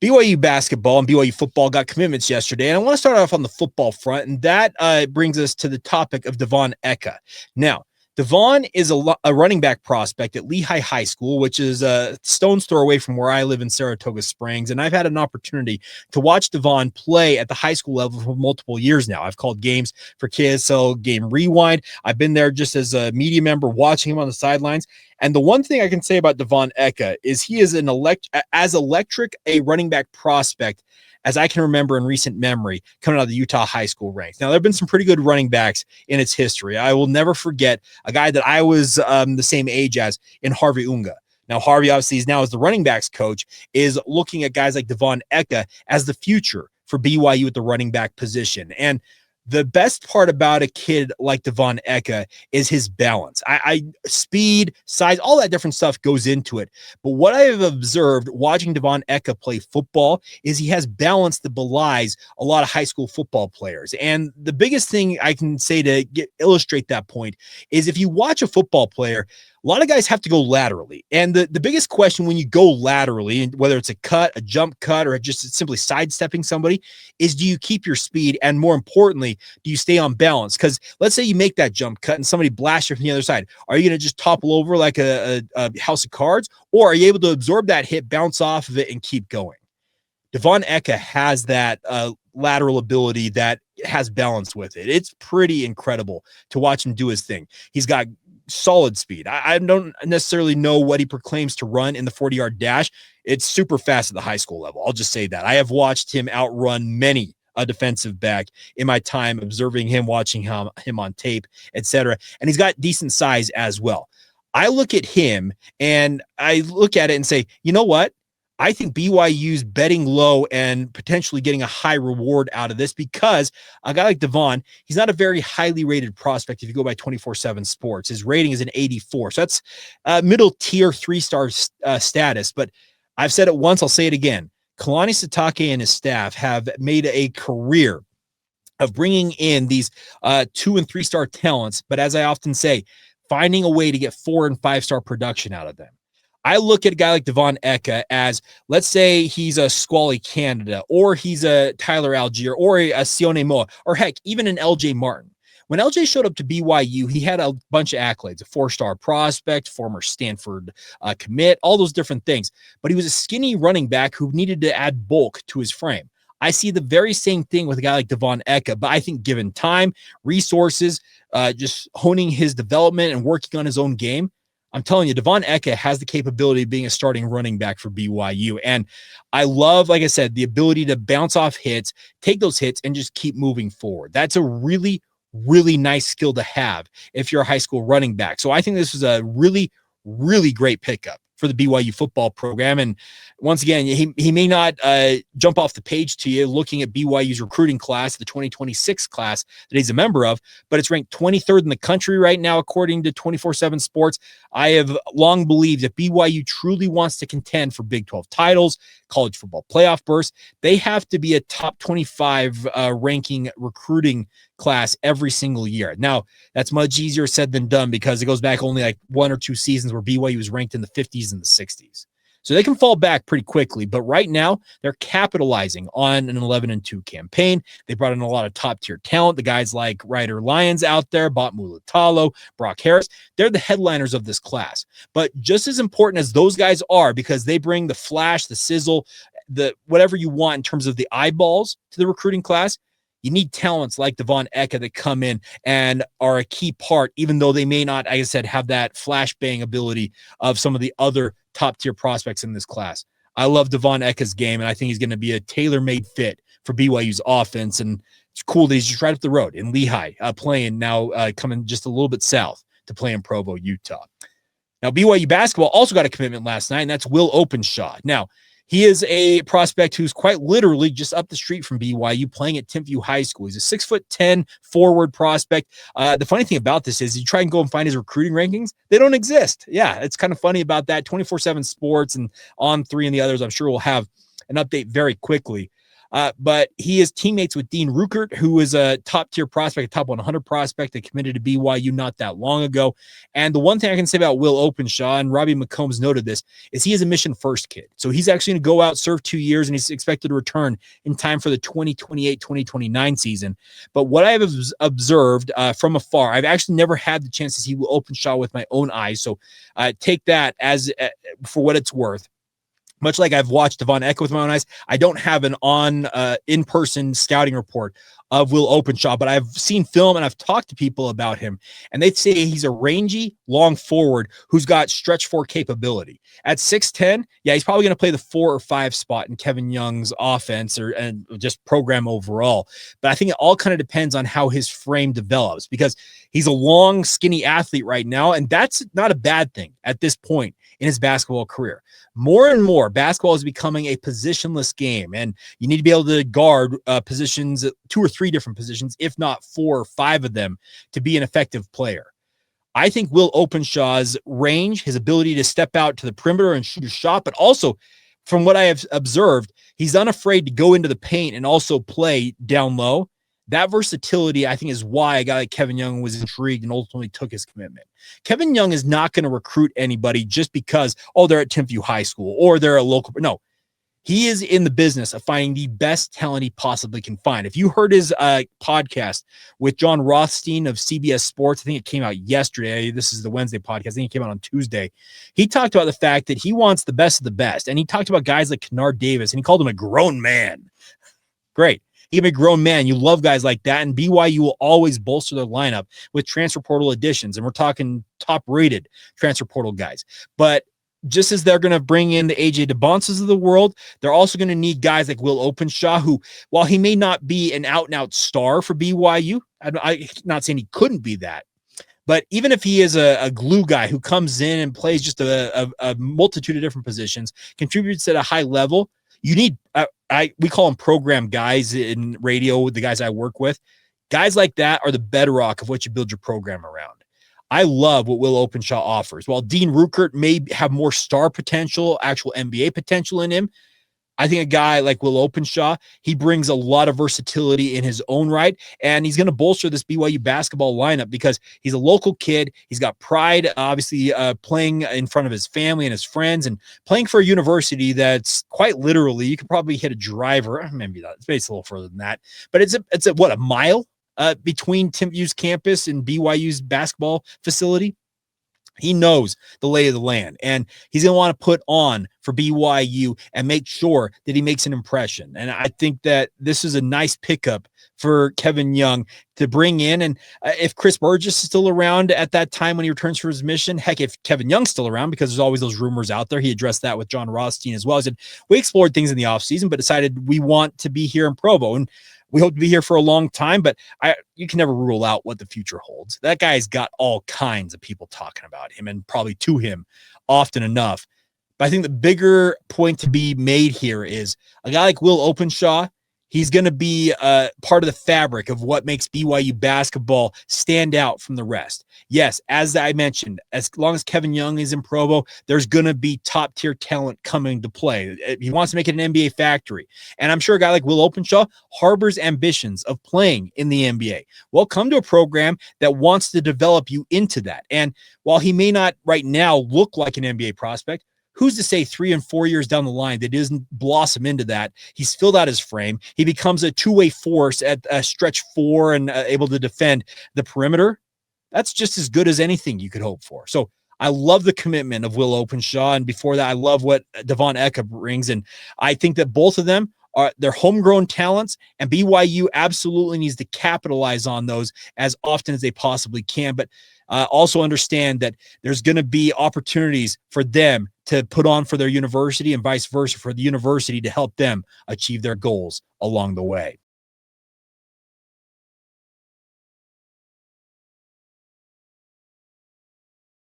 BYU basketball and BYU football got commitments yesterday, and I want to start off on the football front, and that brings us to the topic of Devaughn Eka. Now, Devaughn is a running back prospect at Lehi High School, which is a stone's throw away from where I live in Saratoga Springs, and I've had an opportunity to watch Devaughn play at the high school level for multiple years now. I've called games for KSL Game Rewind. I've been there just as a media member watching him on the sidelines. And the one thing I can say about Devaughn Eka is he is as electric a running back prospect as I can remember in recent memory coming out of the Utah high school ranks. Now, there have been some pretty good running backs in its history. I will never forget a guy that I was the same age as in Harvey Unga. Now, Harvey, obviously, is now as the running backs coach, is looking at guys like Devaughn Eka as the future for BYU at the running back position. And the best part about a kid like Devon Ekka is his balance. Speed, size, all that different stuff goes into it. But what I have observed watching Devon Ekka play football is he has balance that belies a lot of high school football players. And the biggest thing I can say to illustrate that point is if you watch a football player, a lot of guys have to go laterally. And the biggest question when you go laterally, whether it's a cut, a jump cut, or just simply sidestepping somebody, is do you keep your speed? And more importantly, do you stay on balance? Because let's say you make that jump cut and somebody blasts you from the other side. Are you going to just topple over like a house of cards? Or are you able to absorb that hit, bounce off of it, and keep going? Devon Eka has that lateral ability that has balance with it. It's pretty incredible to watch him do his thing. He's got solid speed. I don't necessarily know what he proclaims to run in the 40-yard dash. It's super fast at the high school level. I'll just say that. I have watched him outrun many a defensive back in my time observing him, watching him on tape, etc. And he's got decent size as well. I look at him and I look at it and say, you know what? I think BYU's betting low and potentially getting a high reward out of this because a guy like Devaughn, he's not a very highly rated prospect if you go by 24/7 Sports. His rating is an 84. So that's middle tier 3-star status. But I've said it once, I'll say it again. Kalani Sitake and his staff have made a career of bringing in these 2- and 3-star talents. But as I often say, finding a way to get 4- and 5-star production out of them. I look at a guy like Devon Eka as, let's say he's a Squally Canada, or he's a Tyler Algier, or a Sione Moa, or heck, even an LJ Martin. When LJ showed up to BYU, he had a bunch of accolades, a 4-star prospect, former Stanford commit, all those different things. But he was a skinny running back who needed to add bulk to his frame. I see the very same thing with a guy like Devon Eka, but I think given time, resources, just honing his development and working on his own game, I'm telling you, Devon Eka has the capability of being a starting running back for BYU. And I love, like I said, the ability to bounce off hits, take those hits, and just keep moving forward. That's a really, really nice skill to have if you're a high school running back. So I think this is a really, really great pickup for the BYU football program. And once again, he may not jump off the page to you looking at BYU's recruiting class, the 2026 class that he's a member of, but it's ranked 23rd in the country right now, according to 24/7 Sports. I have long believed that BYU truly wants to contend for Big 12 titles, college football playoff berths. They have to be a top 25 ranking recruiting class every single year. Now, that's much easier said than done because it goes back only like 1 or 2 seasons where BYU was ranked in the 50s and the 60s. So they can fall back pretty quickly, but right now they're capitalizing on an 11-2 campaign. They brought in a lot of top-tier talent. The guys like Ryder Lyons out there, Bot Mulatalo, Brock Harris, they're the headliners of this class. But just as important as those guys are, because they bring the flash, the sizzle, the whatever you want in terms of the eyeballs to the recruiting class, you need talents like Devon Eka that come in and are a key part, even though they may not, like I said, have that flashbang ability of some of the other top-tier prospects in this class. I love Devon Eka's game, and I think he's going to be a tailor-made fit for BYU's offense. And it's cool that he's just right up the road in Lehi, playing now, coming just a little bit south to play in Provo, Utah. Now, BYU basketball also got a commitment last night, and that's Will Openshaw. Now, he is a prospect who's quite literally just up the street from BYU playing at Timpview High School. He's a 6'10" forward prospect. The funny thing about this is you try and go and find his recruiting rankings. They don't exist. Yeah, it's kind of funny about that. 24/7 Sports and On3 and the others, I'm sure will have an update very quickly. But he is teammates with Dean Ruckert, who is a top-tier prospect, a top 100 prospect that committed to BYU not that long ago. And the one thing I can say about Will Openshaw, and Robbie McCombs noted this, is he is a mission-first kid. So he's actually going to go out, serve 2 years, and he's expected to return in time for the 2028-2029 season. But what I have observed from afar, I've actually never had the chance to see Will Openshaw with my own eyes. So take that as for what it's worth. Much like I've watched Devon Ekka with my own eyes, I don't have an in-person scouting report of Will Openshaw, but I've seen film and I've talked to people about him, and they'd say he's a rangy, long forward who's got stretch four capability. At 6'10", yeah, he's probably going to play the 4 or 5 spot in Kevin Young's offense and just program overall. But I think it all kind of depends on how his frame develops, because he's a long, skinny athlete right now, and that's not a bad thing at this point in his basketball career. More and more, basketball is becoming a positionless game, and you need to be able to guard positions, 2 or 3 different positions, if not 4 or 5 of them, to be an effective player. I think Will Openshaw's range, his ability to step out to the perimeter and shoot a shot, but also from what I have observed, he's unafraid to go into the paint and also play down low. That versatility, I think, is why a guy like Kevin Young was intrigued and ultimately took his commitment. Kevin Young is not going to recruit anybody just because, oh, they're at Lehi High School or they're a local. No, he is in the business of finding the best talent he possibly can find. If you heard his podcast with John Rothstein of CBS Sports, I think it came out yesterday. This is the Wednesday podcast. I think it came out on Tuesday. He talked about the fact that he wants the best of the best. And he talked about guys like Kennard Davis, and he called him a grown man. Great. You're a grown man. You love guys like that. And BYU will always bolster their lineup with transfer portal additions. And we're talking top-rated transfer portal guys. But just as they're going to bring in the AJ DeBonces of the world, they're also going to need guys like Will Openshaw, who, while he may not be an out-and-out star for BYU, I'm not saying he couldn't be that, but even if he is a glue guy who comes in and plays just a multitude of different positions, contributes at a high level, you need we call them program guys in radio, the guys I work with. Guys like that are the bedrock of what you build your program around. I love what Will Openshaw offers. While Dean Ruckert may have more star potential, actual NBA potential in him, I think a guy like Will Openshaw, he brings a lot of versatility in his own right, and he's going to bolster this BYU basketball lineup because he's a local kid. He's got pride, obviously, playing in front of his family and his friends and playing for a university that's quite literally, you could probably hit a driver. Maybe not, it's a little further than that, but it's a mile between Timpview's campus and BYU's basketball facility. He knows the lay of the land, and he's going to want to put on for BYU and make sure that he makes an impression. And I think that this is a nice pickup for Kevin Young to bring in. And if Chris Burgess is still around at that time when he returns for his mission, heck, if Kevin Young's still around, because there's always those rumors out there, he addressed that with John Rothstein as well. He said, we explored things in the offseason, but decided we want to be here in Provo. And we hope to be here for a long time, but you can never rule out what the future holds. That guy's got all kinds of people talking about him and probably to him often enough. But I think the bigger point to be made here is a guy like Will Openshaw. He's going to be part of the fabric of what makes BYU basketball stand out from the rest. Yes, as I mentioned, as long as Kevin Young is in Provo, there's going to be top-tier talent coming to play. He wants to make it an NBA factory. And I'm sure a guy like Will Openshaw harbors ambitions of playing in the NBA. Well, come to a program that wants to develop you into that. And while he may not right now look like an NBA prospect, who's to say 3 and 4 years down the line that doesn't blossom into that? He's filled out his frame. He becomes a two-way force at stretch 4 and able to defend the perimeter. That's just as good as anything you could hope for. So I love the commitment of Will Openshaw. And before that, I love what Devaughn Eka brings. And I think that both of them they're homegrown talents, and BYU absolutely needs to capitalize on those as often as they possibly can. But also understand that there's going to be opportunities for them to put on for their university and vice versa for the university to help them achieve their goals along the way.